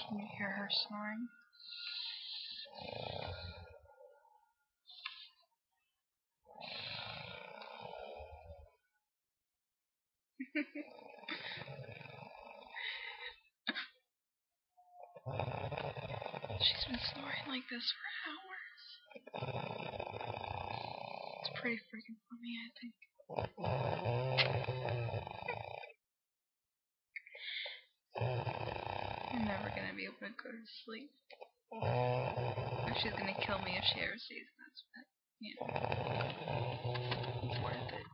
Can you hear her snoring? She's been snoring like this for hours. It's pretty freaking funny, I think. I'm never gonna be able to go to sleep. Or she's gonna kill me if she ever sees this, but, yeah. It's worth it.